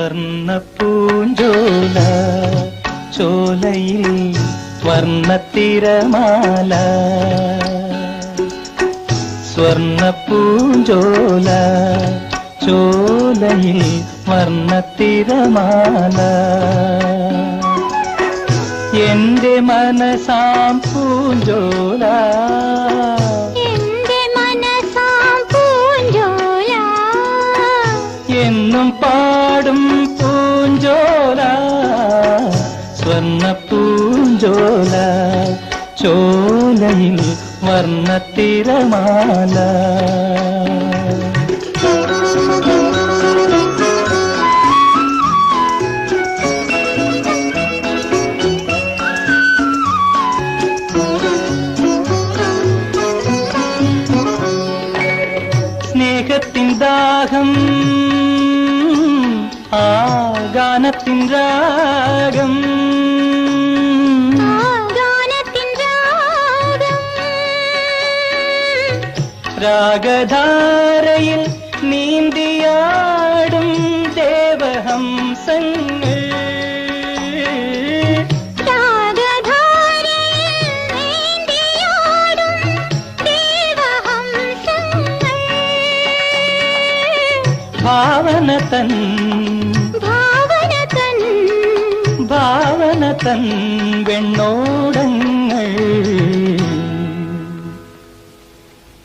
സ്വർണ്ണപ്പൂഞ്ചോല ചോലയിൽ വർണ്ണത്തിരമാല സ്വർണ്ണപ്പൂഞ്ചോല ചോലയിൽ വർണ്ണത്തിരമാല എന്റെ മനസാം പൂഞ്ചോല എന്നും പാടും പൂഞ്ചോല സ്വർണ്ണപ്പൂഞ്ചോല ചോലയിൽ വർണ്ണത്തിരമാല സ്നേഹത്തിൻ ദാഹം ആ ഗാനത്തിൻ രാഗം രാഗധാരയിൽ നീന്തിയാടും ദേവഹംസങ്ങൾ ഭാവന തൻ വെണ്ണോടങ്ങൾ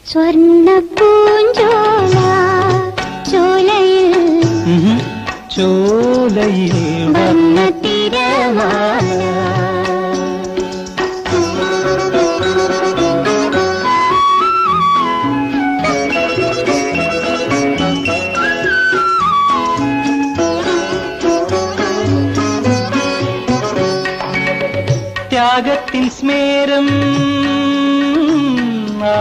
സ്വർണ്ണപ്പൂഞ്ചോല ചോലയിൽ വർണ്ണത്തിരമാല ത്യാഗത്തിൻ സ്മേരം ആ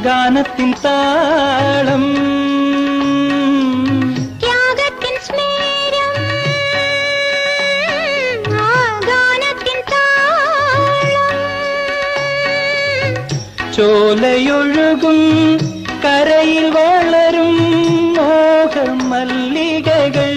ഗാനത്തിൻ താളം ത്യാഗത്തിൻ സ്മേരം ആ ഗാനത്തിൻ താളം ചോലയൊഴുകും കരയിൽ വളരും മോഹമല്ലികകൾ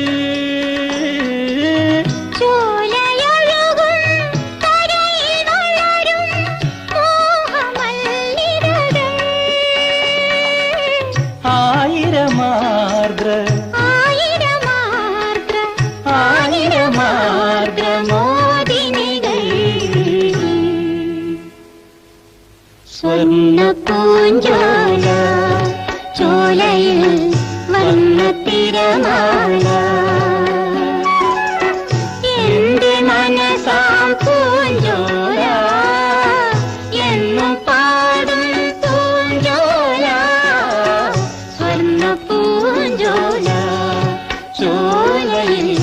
ആയിരമാർദ്രമോദിനികൾ സ്വർണ്ണപ്പൂഞ്ചോല ചോലയിൽ വർണ്ണത്തിരമാല എന്റെ മനസാം പൂഞ്ചോല എന്നും പാടും പൂഞ്ചോല സ്വർണ്ണപ്പൂഞ്ചോല ചോലയിൽ